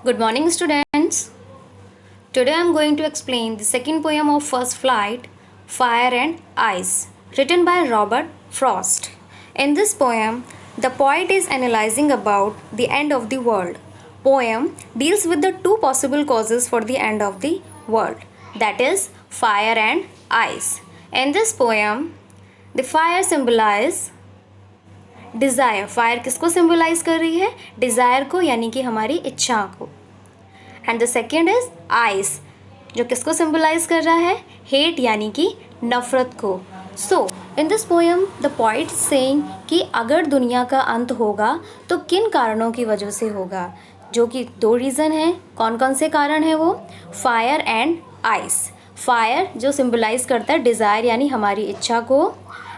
Good morning, students. Today I am going to explain the second poem of First Flight, Fire and Ice, written by Robert Frost. In this poem, the poet is analyzing about the end of the world. Poem deals with the two possible causes for the end of the world, that is fire and ice. In this poem, the fire symbolize desire. Fire किसको symbolize कर रही है? Desire को, यानी कि हमारी इच्छा को. And the second is ice, जो किसको सिंबलाइज कर रहा है? हेट, यानी कि नफरत को. So in this poem the poet saying कि अगर दुनिया का अंत होगा तो किन कारणों की वजह से होगा, जो कि दो रीज़न हैं. कौन कौन से कारण हैं वो? Fire and ice. फायर जो सिंबलाइज करता है डिज़ायर यानी हमारी इच्छा को,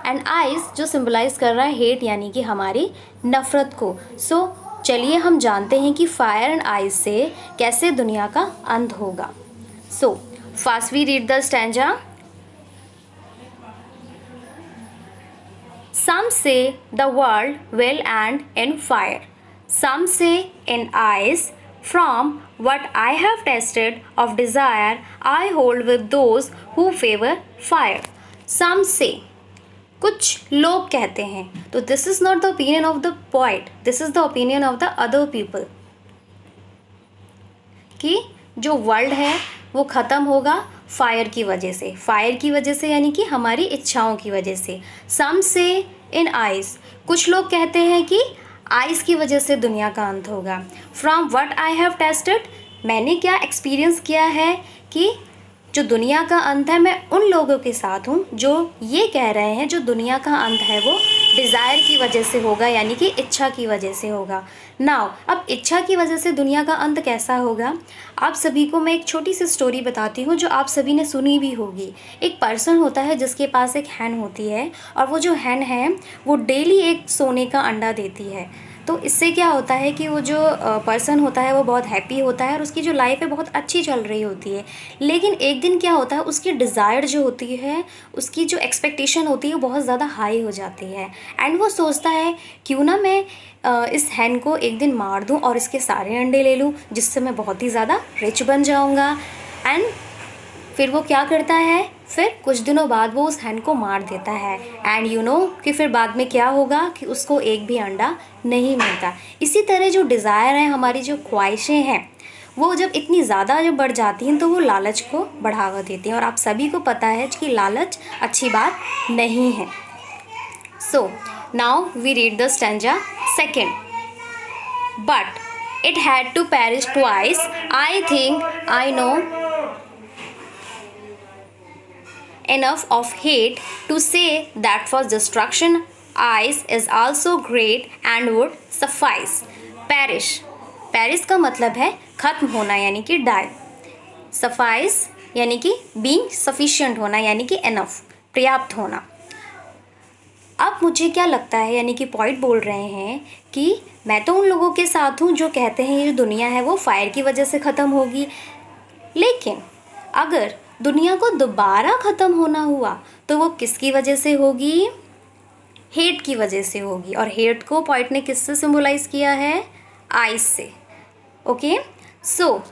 एंड आइस जो सिंबलाइज कर रहा है हेट यानी कि हमारी नफ़रत को. सो चलिए हम जानते हैं कि फायर एंड आइस से कैसे दुनिया का अंत होगा. So first we read the stanza. Some say the world will end in fire. Some say in ice. From what I have tasted of desire, I hold with those who favor fire. Some say. कुछ लोग कहते हैं. तो this is not the opinion of the poet, this is the opinion of the other people, कि जो world है वो ख़त्म होगा फायर की वजह से. फायर की वजह से यानी कि हमारी इच्छाओं की वजह से. सम से इन आइस, कुछ लोग कहते हैं कि आइस की वजह से दुनिया का अंत होगा. From what I have tested, मैंने क्या एक्सपीरियंस किया है कि जो दुनिया का अंत है, मैं उन लोगों के साथ हूँ जो ये कह रहे हैं जो दुनिया का अंत है वो डिज़ायर की वजह से होगा, यानी कि इच्छा की वजह से होगा. नाउ अब इच्छा की वजह से दुनिया का अंत कैसा होगा, आप सभी को मैं एक छोटी सी स्टोरी बताती हूँ जो आप सभी ने सुनी भी होगी. एक पर्सन होता है जिसके पास एक हैन होती है, और वो जो हैन है वो डेली एक सोने का अंडा देती है. तो इससे क्या होता है कि वो जो पर्सन होता है वो बहुत हैप्पी होता है और उसकी जो लाइफ है बहुत अच्छी चल रही होती है. लेकिन एक दिन क्या होता है, उसकी डिज़ायर जो होती है, उसकी जो एक्सपेक्टेशन होती है वो बहुत ज़्यादा हाई हो जाती है. एंड वो सोचता है क्यों ना मैं इस हैन को एक दिन मार दूं और इसके सारे अंडे ले लूं, जिससे मैं बहुत ही ज़्यादा रिच बन जाऊंगा. एंड फिर वो क्या करता है, फिर कुछ दिनों बाद वो उस हैन को मार देता है. एंड यू नो कि फिर बाद में क्या होगा कि उसको एक भी अंडा नहीं मिलता. इसी तरह जो डिज़ायर है, हमारी जो ख्वाहिशें हैं, वो जब इतनी ज़्यादा जब बढ़ जाती हैं तो वो लालच को बढ़ावा देती हैं. और आप सभी को पता है कि लालच अच्छी बात नहीं है. So now we read the stanza second. But it had to perish twice, I think I know enough of hate to say that for destruction ice is also great and would suffice. Perish, perish का मतलब है ख़त्म होना यानी कि die. Suffice यानी कि being sufficient होना यानी कि enough, पर्याप्त होना. अब मुझे क्या लगता है, यानी कि पॉइंट बोल रहे हैं कि मैं तो उन लोगों के साथ हूँ जो कहते हैं ये जो दुनिया है वो फायर की वजह से ख़त्म होगी. लेकिन अगर दुनिया को दोबारा ख़त्म होना हुआ तो वो किसकी वजह से होगी? हेट की वजह से होगी. और हेट को पॉइंट ने किससे सिंबलाइज किया है? आइस से. ओके, सो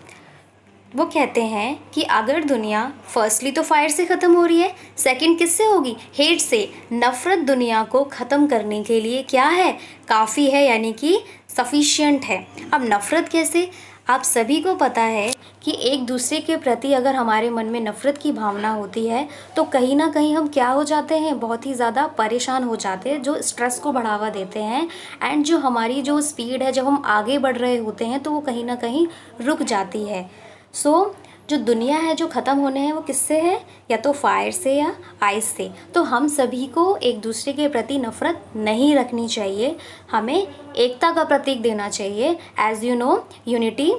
वो कहते हैं कि अगर दुनिया फर्स्टली तो फायर से ख़त्म हो रही है, सेकंड किससे होगी? हेट से. नफ़रत दुनिया को ख़त्म करने के लिए क्या है? काफ़ी है, यानी कि सफिशिएंट है. अब नफ़रत कैसे? आप सभी को पता है कि एक दूसरे के प्रति अगर हमारे मन में नफ़रत की भावना होती है तो कहीं ना कहीं हम क्या हो जाते हैं, बहुत ही ज़्यादा परेशान हो जाते हैं, जो स्ट्रेस को बढ़ावा देते हैं. एंड जो हमारी जो स्पीड है, जब हम आगे बढ़ रहे होते हैं तो वो कहीं ना कहीं रुक जाती है. सो जो दुनिया है जो ख़त्म होने हैं वो किससे है? या तो फायर से या आइस से. तो हम सभी को एक दूसरे के प्रति नफ़रत नहीं रखनी चाहिए, हमें एकता का प्रतीक देना चाहिए. एज़ यू नो, यूनिटी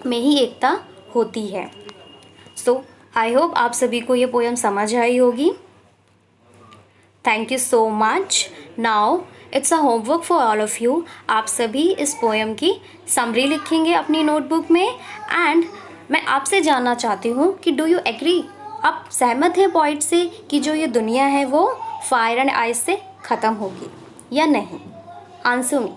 में ही एकता होती है. सो आई होप आप सभी को ये पोएम समझ आई होगी. Thank you so much. Now it's a homework for all of you. आप सभी इस पोएम की समरी लिखेंगे अपनी नोटबुक में. एंड मैं आपसे जानना चाहती हूँ कि डू यू एग्री, आप सहमत हैं पॉइंट से कि जो ये दुनिया है वो फायर एंड आइस से ख़त्म होगी या नहीं? Answer me.